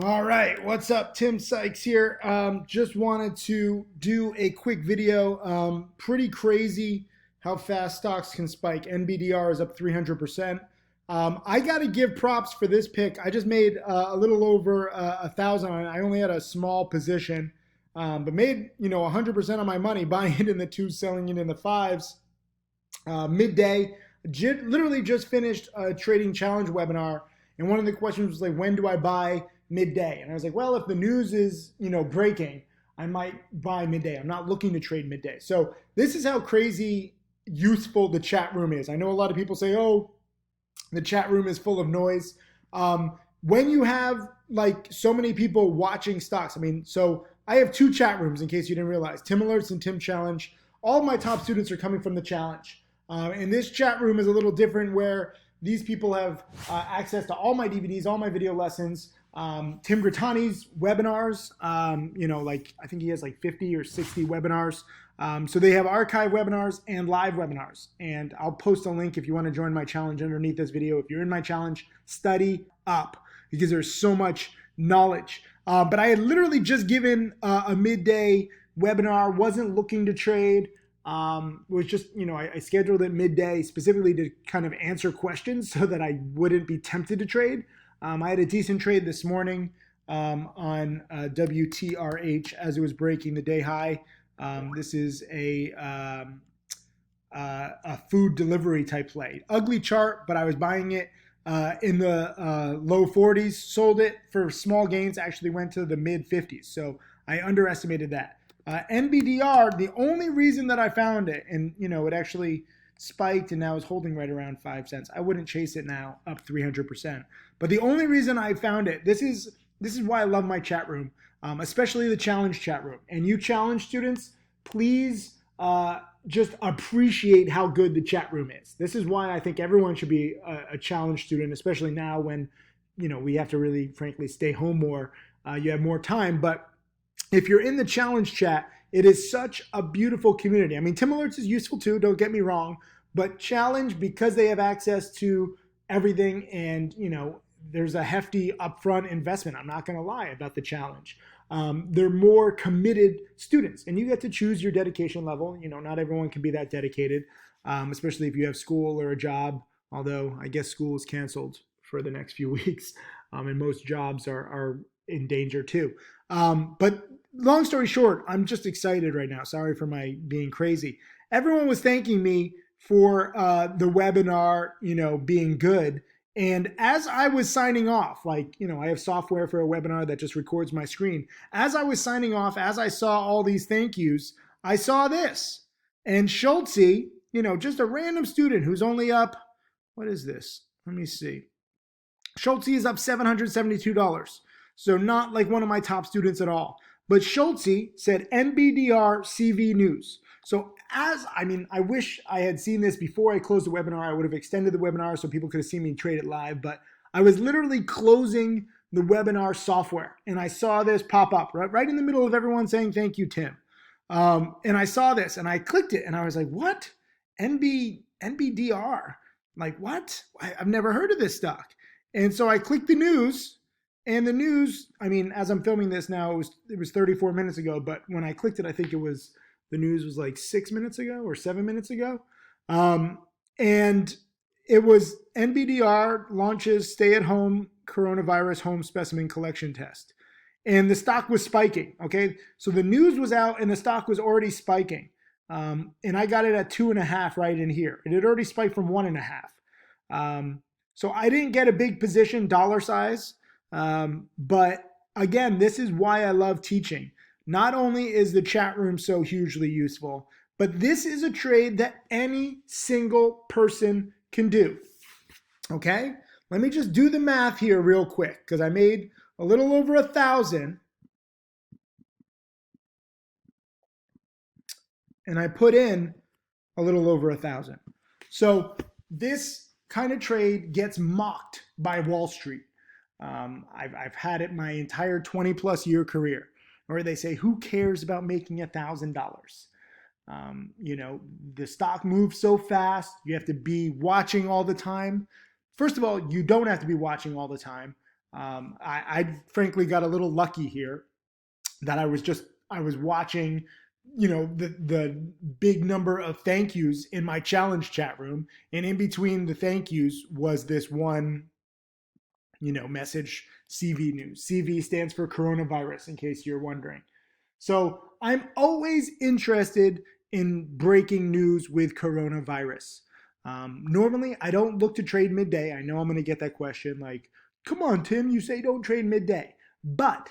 All right, what's up? Tim Sykes here. Just wanted to do a quick video. Pretty crazy how fast stocks can spike. NBDR is up 300%. I got to give props for this pick. I just made a little over 1,000 on it. I only had a small position, but made 100% of my money buying it in the twos, selling it in the fives. Midday, literally just finished a trading challenge webinar, and one of the questions was like, when do I buy midday? And I was like, well, if the news is breaking, I might buy midday. I'm not looking to trade midday. So this is how crazy useful the chat room is. I know a lot of people say, oh, the chat room is full of noise. When you have like so many people watching stocks, so I have two chat rooms in case you didn't realize, Tim Alerts and Tim Challenge. All of my top students are coming from the challenge. And this chat room is a little different where these people have access to all my DVDs, all my video lessons, Tim Grittani's webinars, I think he has like 50 or 60 webinars. So they have archive webinars and live webinars. And I'll post a link if you want to join my challenge underneath this video. If you're in my challenge, study up because there's so much knowledge. But I had literally just given a midday webinar, wasn't looking to trade. Was just, I scheduled it midday specifically to kind of answer questions so that I wouldn't be tempted to trade. I had a decent trade this morning on WTRH as it was breaking the day high. This is a food delivery type play. Ugly chart, but I was buying it in the low 40s, sold it for small gains, actually went to the mid 50s. So I underestimated that. NBDR, the only reason that I found it, and it actually spiked and now is holding right around 5 cents. I wouldn't chase it now, up 300%. But the only reason I found it, this is why I love my chat room, especially the challenge chat room. And you challenge students, please just appreciate how good the chat room is. This is why I think everyone should be a challenge student, especially now when we have to really, frankly, stay home more. You have more time, but if you're in the challenge chat, it is such a beautiful community. Tim Alerts is useful too, don't get me wrong, but challenge, because they have access to everything and, there's a hefty upfront investment. I'm not going to lie about the challenge. They're more committed students and you get to choose your dedication level. Not everyone can be that dedicated, especially if you have school or a job, although I guess school is canceled for the next few weeks and most jobs are in danger too. But long story short, I'm just excited right now. Sorry for my being crazy. Everyone was thanking me for the webinar, being good. And as I was signing off, I have software for a webinar that just records my screen. As I was signing off, as I saw all these thank yous, I saw this. And Schultze, just a random student who's only up, what is this? Let me see. Schultze is up $772. So not like one of my top students at all. But Schultze said NBDR CV news. So I wish I had seen this before I closed the webinar. I would have extended the webinar so people could have seen me trade it live. But I was literally closing the webinar software and I saw this pop up right in the middle of everyone saying, thank you, Tim. And I saw this and I clicked it and I was like, what? NBDR? Like what? I've never heard of this stock. And so I clicked the news. And the news, as I'm filming this now, it was 34 minutes ago, but when I clicked it, I think the news was like 6 minutes ago or 7 minutes ago. And it was NBDR launches stay-at-home coronavirus home specimen collection test. And the stock was spiking, okay? So the news was out and the stock was already spiking. And I got it at 2.5 right in here. It had already spiked from 1.5. So I didn't get a big position dollar size. But again, this is why I love teaching. Not only is the chat room so hugely useful, but this is a trade that any single person can do. Okay? Let me just do the math here real quick because I made a little over 1,000 and I put in a little over 1,000. So this kind of trade gets mocked by Wall Street. I've had it my entire 20 plus year career where they say, who cares about making $1,000? The stock moves so fast. You have to be watching all the time. First of all, you don't have to be watching all the time. I frankly got a little lucky here that I was watching, the big number of thank yous in my challenge chat room, and in between the thank yous was this one, message: CV news. CV stands for coronavirus, in case you're wondering. So I'm always interested in breaking news with coronavirus. Normally, I don't look to trade midday. I know I'm going to get that question like, come on, Tim, you say don't trade midday. But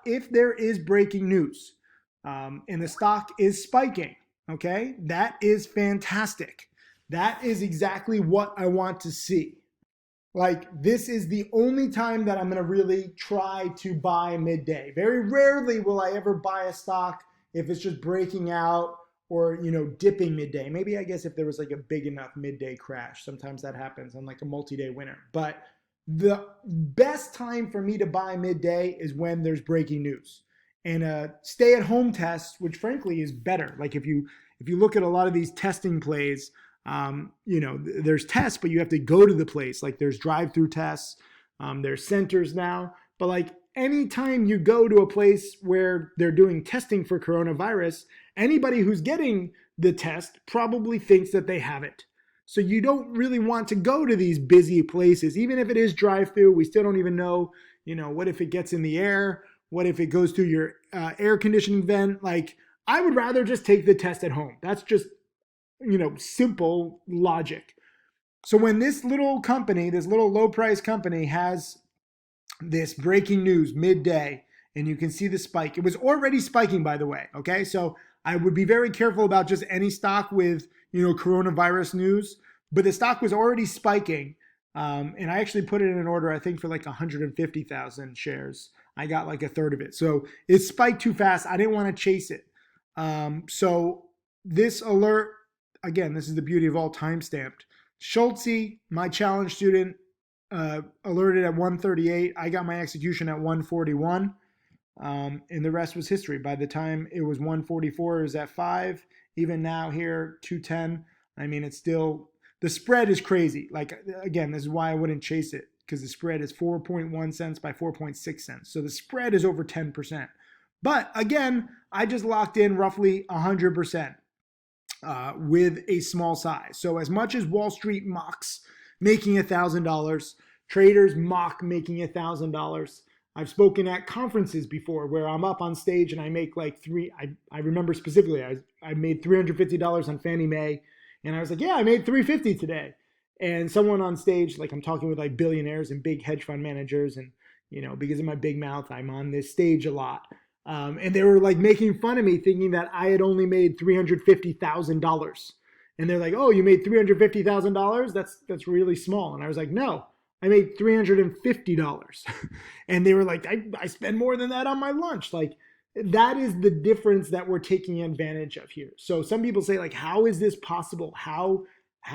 if there is breaking news and the stock is spiking, okay, that is fantastic. That is exactly what I want to see. Like, this is the only time that I'm going to really try to buy midday. Very rarely will I ever buy a stock if it's just breaking out or, dipping midday. Maybe, I guess, if there was like a big enough midday crash. Sometimes that happens on like a multi-day winner. But the best time for me to buy midday is when there's breaking news. And a stay-at-home test, which frankly is better. Like, if you look at a lot of these testing plays, there's tests, but you have to go to the place. Like, there's drive-through tests, there's centers now. But like, anytime you go to a place where they're doing testing for coronavirus, anybody who's getting the test probably thinks that they have it. So you don't really want to go to these busy places. Even if it is drive-through, we still don't even know, what if it gets in the air? What if it goes through your air conditioning vent? Like, I would rather just take the test at home. That's just, simple logic. So when this little company, this little low price company has this breaking news midday, and you can see the spike. It was already spiking, by the way. Okay. So I would be very careful about just any stock with, coronavirus news, but the stock was already spiking. And I actually put it in an order, I think, for like 150,000 shares. I got like a third of it. So it spiked too fast. I didn't want to chase it. So this alert, again, this is the beauty of all time stamped. Schultze, my challenge student, alerted at 138. I got my execution at 141. And the rest was history. By the time it was 144, it was at 5. Even now here, 210. I mean, it's still, the spread is crazy. Like, again, this is why I wouldn't chase it, because the spread is 4.1 cents by 4.6 cents. So the spread is over 10%. But again, I just locked in roughly 100%. With a small size. So as much as Wall Street mocks making $1,000, traders mock making $1,000. I've spoken at conferences before where I'm up on stage and I make like I remember specifically, I made $350 on Fannie Mae, and I was like, yeah, I made $350 today. And someone on stage, like, I'm talking with like billionaires and big hedge fund managers, and because of my big mouth, I'm on this stage a lot. And they were like making fun of me, thinking that I had only made $350,000. And they're like, oh, you made $350,000? That's really small. And I was like, no, I made $350. And they were like, I spend more than that on my lunch. Like, that is the difference that we're taking advantage of here. So some people say, like, how is this possible? How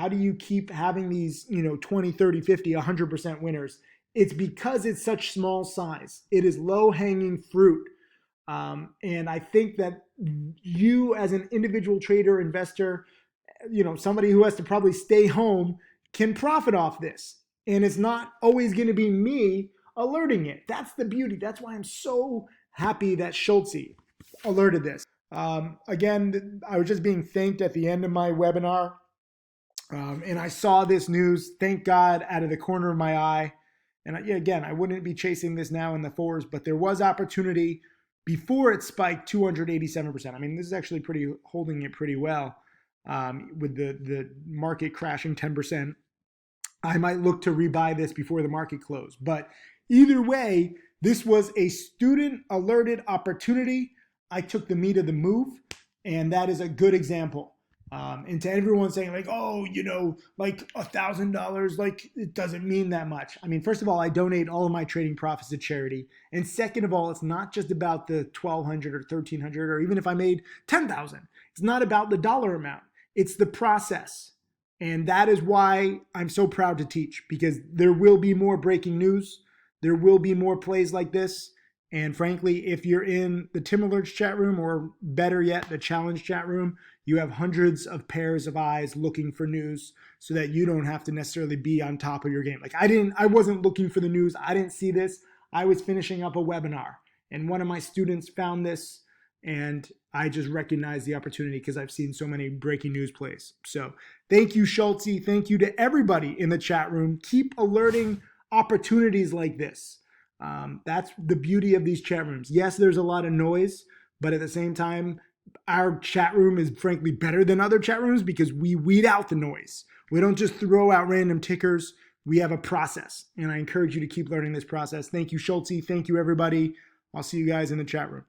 do you keep having these, 20, 30, 50, 100% winners? It's because it's such small size. It is low hanging fruit. And I think that you, as an individual trader, investor, somebody who has to probably stay home, can profit off this. And it's not always going to be me alerting it. That's the beauty. That's why I'm so happy that Schultze alerted this. Again, I was just being thanked at the end of my webinar. And I saw this news, thank God, out of the corner of my eye. And again, I wouldn't be chasing this now in the fours, but there was opportunity before it spiked 287%. I mean, this is actually holding it pretty well with the market crashing 10%. I might look to rebuy this before the market closed. But either way, this was a student alerted opportunity. I took the meat of the move, and that is a good example. And to everyone saying like, oh, like $1,000, like it doesn't mean that much. I mean, first of all, I donate all of my trading profits to charity. And second of all, it's not just about the 1,200 or 1,300, or even if I made 10,000, it's not about the dollar amount. It's the process. And that is why I'm so proud to teach, because there will be more breaking news. There will be more plays like this. And frankly, if you're in the Tim Alerts chat room, or better yet, the challenge chat room, You have hundreds of pairs of eyes looking for news so that you don't have to necessarily be on top of your game. Like I wasn't looking for the news. I didn't see this. I was finishing up a webinar and one of my students found this and I just recognized the opportunity because I've seen so many breaking news plays. So thank you, Schultze. Thank you to everybody in the chat room. Keep alerting opportunities like this. That's the beauty of these chat rooms. Yes, there's a lot of noise, but at the same time, our chat room is frankly better than other chat rooms because we weed out the noise. We don't just throw out random tickers. We have a process, and I encourage you to keep learning this process. Thank you, Schultze. Thank you, everybody. I'll see you guys in the chat room.